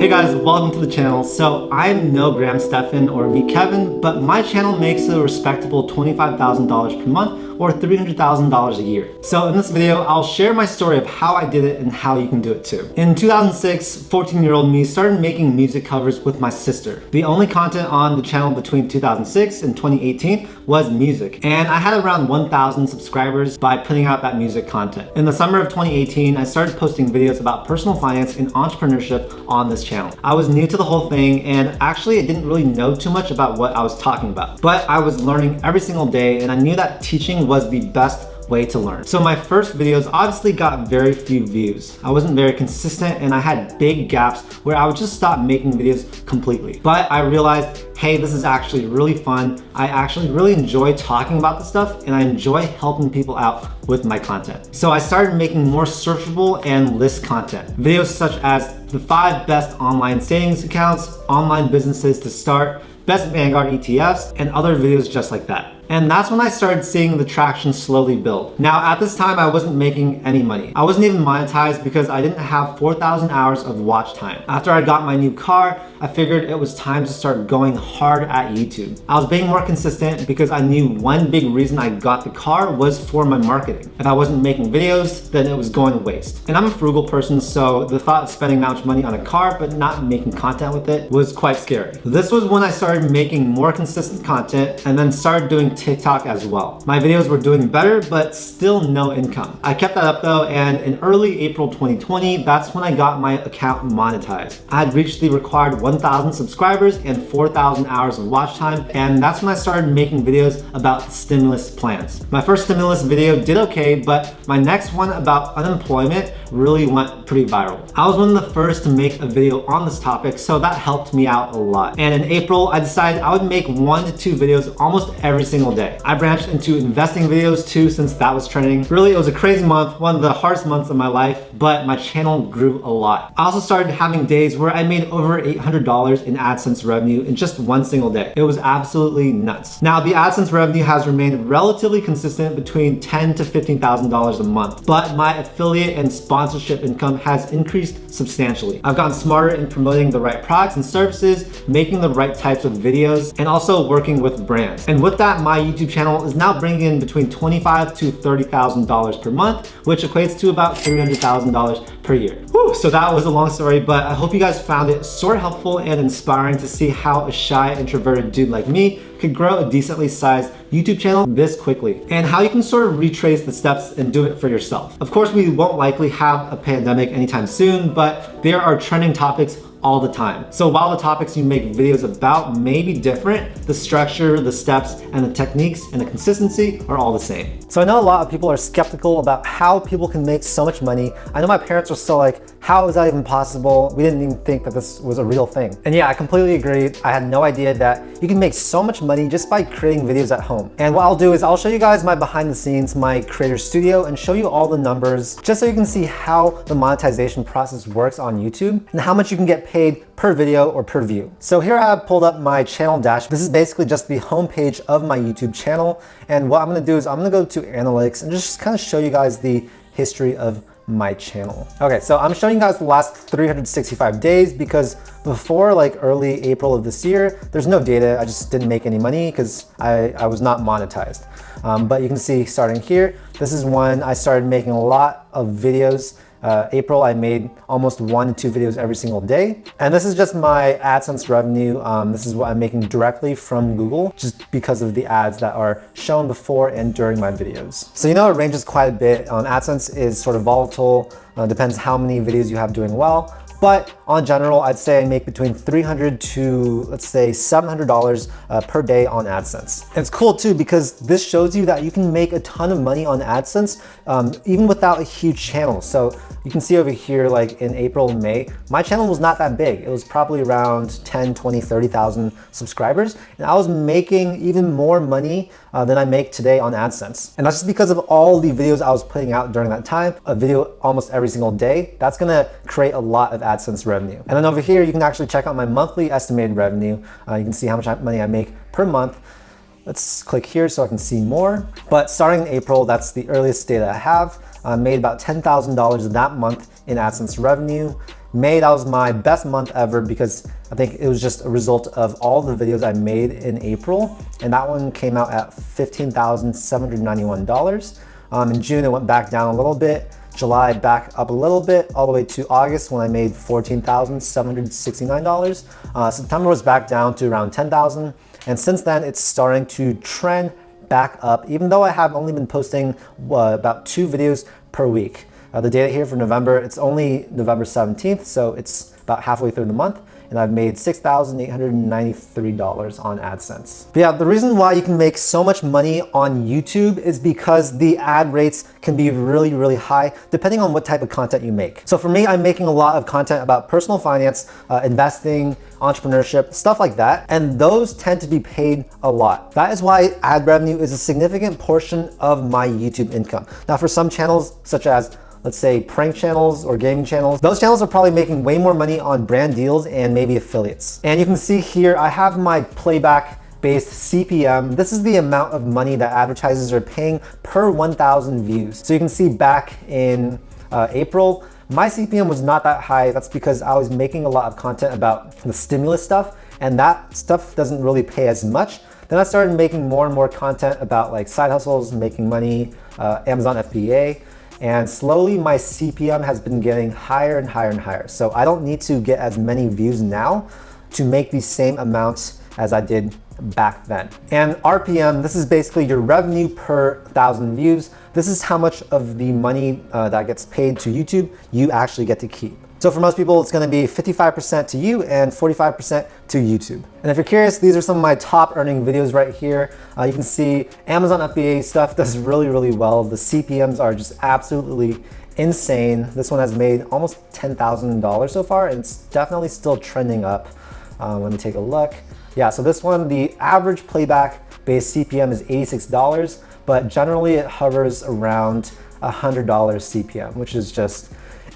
Hey guys, welcome to the channel. So I'm no Graham Stephan or me Kevin, but my channel makes a respectable $25,000 per month or $300,000 a year. So in this video, I'll share my story of how I did it and how you can do it too. In 2006, 14-year-old me started making music covers with my sister. The only content on the channel between 2006 and 2018 was music, and I had around 1,000 subscribers by putting out that music content. In the summer of 2018, I started posting videos about personal finance and entrepreneurship on this channel. I was new to the whole thing, and actually I didn't really know too much about what I was talking about, but I was learning every single day, and I knew that teaching was the best way to learn. So my first videos obviously got very few views. I wasn't very consistent, and I had big gaps where I would just stop making videos completely. But I realized, hey, this is actually really fun. I actually really enjoy talking about this stuff, and I enjoy helping people out with my content. So I started making more searchable and list content. Videos such as the 5 best online savings accounts, online businesses to start, best Vanguard ETFs, and other videos just like that. And that's when I started seeing the traction slowly build. Now, at this time, I wasn't making any money. I wasn't even monetized because I didn't have 4,000 hours of watch time. After I got my new car, I figured it was time to start going hard at YouTube. I was being more consistent because I knew one big reason I got the car was for my marketing. If I wasn't making videos, then it was going to waste. And I'm a frugal person, so the thought of spending that much money on a car but not making content with it was quite scary. This was when I started making more consistent content and then started doing TikTok as well. My videos were doing better, but still no income. I kept that up though, and in early April 2020, that's when I got my account monetized. I had reached the required 1,000 subscribers and 4,000 hours of watch time, and that's when I started making videos about stimulus plans. My first stimulus video did okay, but my next one about unemployment really went pretty viral. I was one of the first to make a video on this topic, so that helped me out a lot. And in April, I decided I would make 1 to 2 videos almost every single day. I branched into investing videos too, since that was trending. Really, it was a crazy month, one of the hardest months of my life, but my channel grew a lot. I also started having days where I made over $800 in AdSense revenue in just one single day. It was absolutely nuts. Now, the AdSense revenue has remained relatively consistent between $10,000 to $15,000 a month, but my affiliate and sponsorship income has increased substantially. I've gotten smarter in promoting the right products and services, making the right types of videos, and also working with brands. And with that, my YouTube channel is now bringing in between $25,000 to $30,000 per month, which equates to about $300,000 per year. Whew, so that was a long story, but I hope you guys found it sort of helpful and inspiring to see how a shy, introverted dude like me could grow a decently sized YouTube channel this quickly, and how you can sort of retrace the steps and do it for yourself. Of course, we won't likely have a pandemic anytime soon, but there are trending topics all the time. So while the topics you make videos about may be different, the structure, the steps, and the techniques and the consistency are all the same. So I know a lot of people are skeptical about how people can make so much money. I know my parents were still like, how is that even possible? We didn't even think that this was a real thing. And yeah, I completely agree. I had no idea that you can make so much money just by creating videos at home. And what I'll do is I'll show you guys my behind the scenes, my creator studio, and show you all the numbers just so you can see how the monetization process works on YouTube and how much you can get paid per video or per view. So here I have pulled up my channel dash. This is basically just the homepage of my YouTube channel. And what I'm gonna do is I'm gonna go to analytics and just kind of show you guys the history of my channel. Okay, so I'm showing you guys the last 365 days because before like early April of this year, there's no data. I just didn't make any money because I was not monetized. But you can see starting here, this is when I started making a lot of videos. April, I made almost 1 to 2 videos every single day. And this is just my AdSense revenue. This is what I'm making directly from Google, just because of the ads that are shown before and during my videos. So you know, it ranges quite a bit. AdSense is sort of volatile, depends how many videos you have doing well. But on general, I'd say I make between $300 to, let's say, $700 per day on AdSense. And it's cool too, because this shows you that you can make a ton of money on AdSense, even without a huge channel. So you can see over here, like in April and May, my channel was not that big. It was probably around 10, 20, 30,000 subscribers. And I was making even more money than I make today on AdSense. And that's just because of all the videos I was putting out during that time, a video almost every single day. That's gonna create a lot of AdSense revenue. And then over here, you can actually check out my monthly estimated revenue. You can see how much money I make per month. Let's click here so I can see more. But starting in April, that's the earliest data I have. Made about $10,000 that month in AdSense revenue. May, that was my best month ever because I think it was just a result of all the videos I made in April. And that one came out at $15,791. In June, it went back down a little bit. July back up a little bit, all the way to August when I made $14,769. September was back down to around $10,000. And since then, it's starting to trend back up, even though I have only been posting about 2 videos per week. The data here for November, it's only November 17th, so it's about halfway through the month, and I've made $6,893 on AdSense. But yeah, the reason why you can make so much money on YouTube is because the ad rates can be really, really high depending on what type of content you make. So for me, I'm making a lot of content about personal finance, investing, entrepreneurship, stuff like that, and those tend to be paid a lot. That is why ad revenue is a significant portion of my YouTube income. Now for some channels, such as let's say prank channels or gaming channels, those channels are probably making way more money on brand deals and maybe affiliates. And you can see here, I have my playback based CPM. This is the amount of money that advertisers are paying per 1,000 views. So you can see back in April, my CPM was not that high. That's because I was making a lot of content about the stimulus stuff, and that stuff doesn't really pay as much. Then I started making more and more content about like side hustles, making money, Amazon FBA. And slowly my CPM has been getting higher and higher and higher. So I don't need to get as many views now to make the same amounts as I did back then. And RPM, this is basically your revenue per 1,000 views. This is how much of the money that gets paid to YouTube you actually get to keep. So for most people, it's gonna be 55% to you and 45% to YouTube. And if you're curious, these are some of my top earning videos right here. You can see Amazon FBA stuff does really, really well. The CPMs are just absolutely insane. This one has made almost $10,000 so far, and it's definitely still trending up. Let me take a look. Yeah, so this one, the average playback based CPM is $86, but generally it hovers around $100 CPM, which is just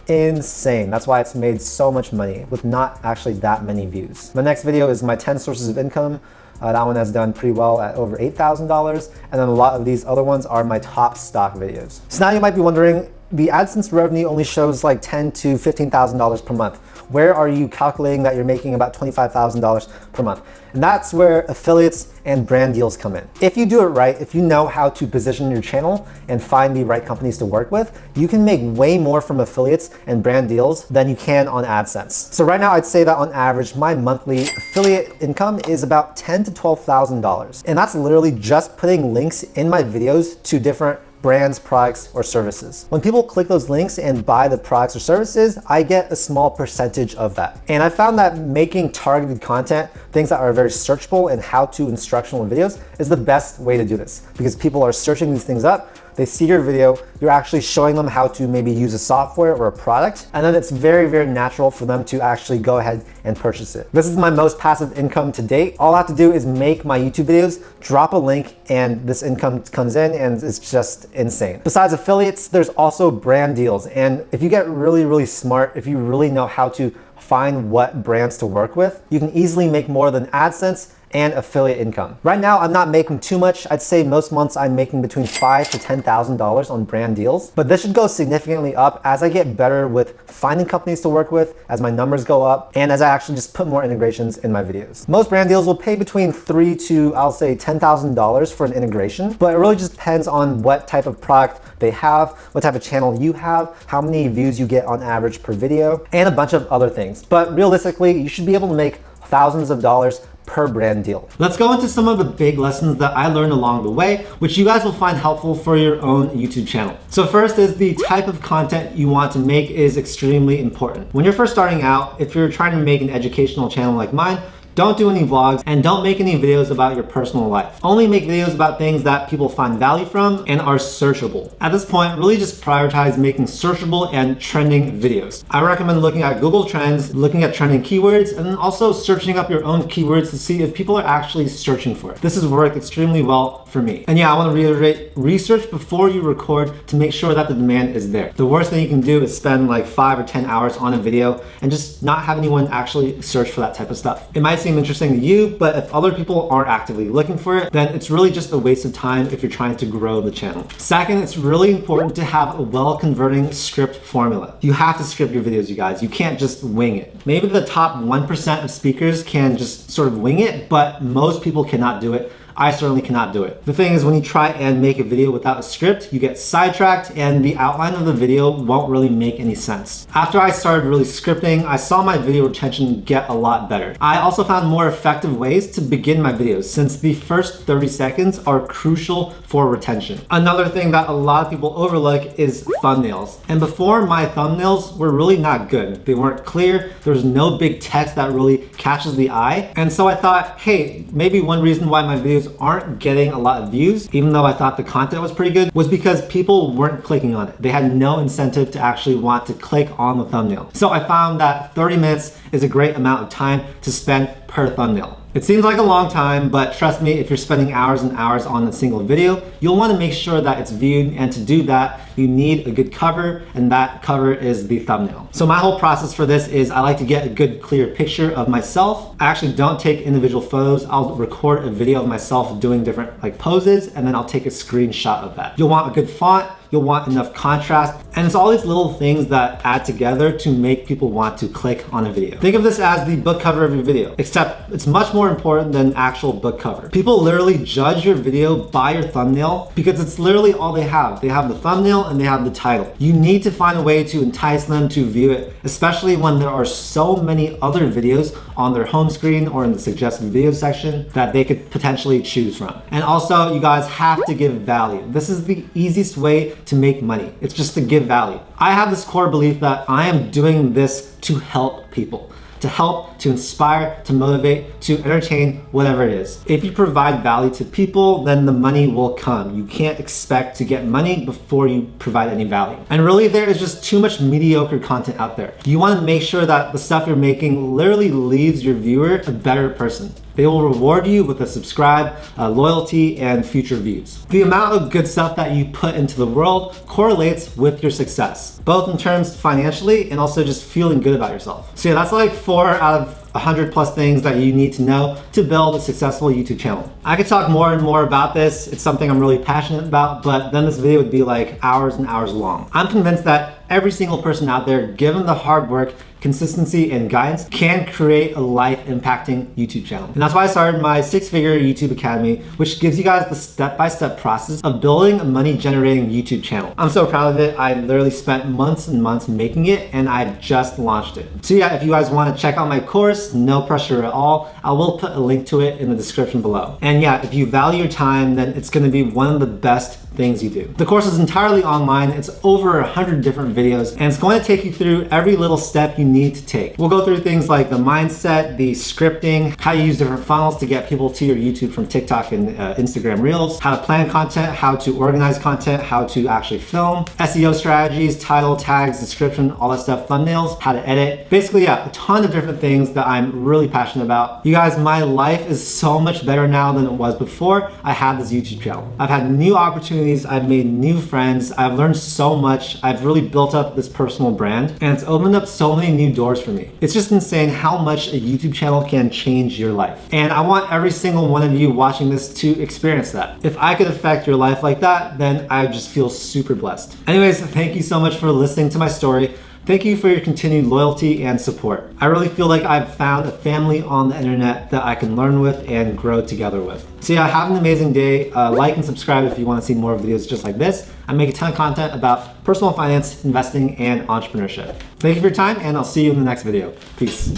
insane. That's why it's made so much money with not actually that many views. My next video is my 10 sources of income. That one has done pretty well at over $8,000. And then a lot of these other ones are my top stock videos. So now you might be wondering, the AdSense revenue only shows like $10,000 to $15,000 per month. Where are you calculating that you're making about $25,000 per month? And that's where affiliates and brand deals come in. If you do it right, if you know how to position your channel and find the right companies to work with, you can make way more from affiliates and brand deals than you can on AdSense. So right now, I'd say that on average, my monthly affiliate income is about $10,000 to $12,000. And that's literally just putting links in my videos to different brands, products, or services. When people click those links and buy the products or services, I get a small percentage of that. And I found that making targeted content, things that are very searchable and how-to instructional videos, is the best way to do this, because people are searching these things up, they see your video, you're actually showing them how to maybe use a software or a product, and then it's very, very natural for them to actually go ahead and purchase it. This is my most passive income to date. All I have to do is make my YouTube videos, drop a link, and this income comes in, and it's just insane. Besides affiliates, there's also brand deals. And if you get really, really smart, if you really know how to find what brands to work with, you can easily make more than AdSense and affiliate income. Right now, I'm not making too much. I'd say most months I'm making between $5,000 to $10,000 on brand deals, but this should go significantly up as I get better with finding companies to work with, as my numbers go up, and as I actually just put more integrations in my videos. Most brand deals will pay between $3,000 to, I'll say, $10,000 for an integration, but it really just depends on what type of product they have, what type of channel you have, how many views you get on average per video, and a bunch of other things. But realistically, you should be able to make thousands of dollars per brand deal. Let's go into some of the big lessons that I learned along the way, which you guys will find helpful for your own YouTube channel. So first is the type of content you want to make is extremely important. When you're first starting out, if you're trying to make an educational channel like mine, don't do any vlogs and don't make any videos about your personal life. Only make videos about things that people find value from and are searchable. At this point, really just prioritize making searchable and trending videos. I recommend looking at Google Trends, looking at trending keywords, and then also searching up your own keywords to see if people are actually searching for it. This has worked extremely well for me. And yeah, I want to reiterate, research before you record to make sure that the demand is there. The worst thing you can do is spend like 5 or 10 hours on a video and just not have anyone actually search for that type of stuff. It might seem seem interesting to you, but if other people aren't actively looking for it, then it's really just a waste of time if you're trying to grow the channel. Second, it's really important to have a well-converting script formula. You have to script your videos, you guys. You can't just wing it. Maybe the top 1% of speakers can just sort of wing it, but most people cannot do it. I certainly cannot do it. The thing is, when you try and make a video without a script, you get sidetracked and the outline of the video won't really make any sense. After I started really scripting, I saw my video retention get a lot better. I also found more effective ways to begin my videos, since the first 30 seconds are crucial for retention. Another thing that a lot of people overlook is thumbnails. And before, my thumbnails were really not good. They weren't clear. There was no big text that really catches the eye. And so I thought, hey, maybe one reason why my videos aren't getting a lot of views, even though I thought the content was pretty good, was because people weren't clicking on it. They had no incentive to actually want to click on the thumbnail. So I found that 30 minutes is a great amount of time to spend per thumbnail. It seems like a long time, but trust me, if you're spending hours and hours on a single video, you'll want to make sure that it's viewed, and to do that, you need a good cover, and that cover is the thumbnail. So my whole process for this is I like to get a good clear picture of myself. I actually don't take individual photos. I'll record a video of myself doing different poses, and then I'll take a screenshot of that. You'll want a good font, you'll want enough contrast, and it's all these little things that add together to make people want to click on a video. Think of this as the book cover of your video, except it's much more important than actual book cover. People literally judge your video by your thumbnail because it's literally all they have. They have the thumbnail and they have the title. You need to find a way to entice them to view it, especially when there are so many other videos on their home screen or in the suggested video section that they could potentially choose from. And also, you guys have to give value. This is the easiest way to make money. It's just to give value. I have this core belief that I am doing this to help people. To help, to inspire, to motivate, to entertain, whatever it is. If you provide value to people, then the money will come. You can't expect to get money before you provide any value. And really, there is just too much mediocre content out there. You want to make sure that the stuff you're making literally leaves your viewer a better person. They will reward you with a subscribe, loyalty, and future views. The amount of good stuff that you put into the world correlates with your success, both in terms financially and also just feeling good about yourself. So yeah, that's like 4 out of 100 plus things that you need to know to build a successful YouTube channel. I could talk more and more about this. It's something I'm really passionate about, but then this video would be like hours and hours long. I'm convinced that every single person out there, given the hard work, consistency, and guidance, can create a life-impacting YouTube channel. And that's why I started my 6-figure YouTube Academy, which gives you guys the step-by-step process of building a money-generating YouTube channel. I'm so proud of it. I literally spent months and months making it, and I've just launched it. So yeah, if you guys want to check out my course, no pressure at all. I will put a link to it in the description below. And yeah, if you value your time, then it's going to be one of the best things you do. The course is entirely online. It's over 100 different videos, and it's going to take you through every little step you need to take. We'll go through things like the mindset, the scripting, how you use different funnels to get people to your YouTube from TikTok and Instagram Reels, how to plan content, how to organize content, how to actually film, SEO strategies, title, tags, description, all that stuff, thumbnails, how to edit. Basically, yeah, a ton of different things that I'm really passionate about. You guys, my life is so much better now than it was before I had this YouTube channel. I've had new opportunities, I've made new friends, I've learned so much, I've really built up this personal brand, and it's opened up so many new doors for me. It's just insane how much a YouTube channel can change your life. And I want every single one of you watching this to experience that. If I could affect your life like that, then I just feel super blessed. Anyways, thank you so much for listening to my story. Thank you for your continued loyalty and support. I really feel like I've found a family on the internet that I can learn with and grow together with. So yeah, have an amazing day. Like and subscribe if you want to see more videos just like this. I make a ton of content about personal finance, investing, and entrepreneurship. Thank you for your time, and I'll see you in the next video. Peace.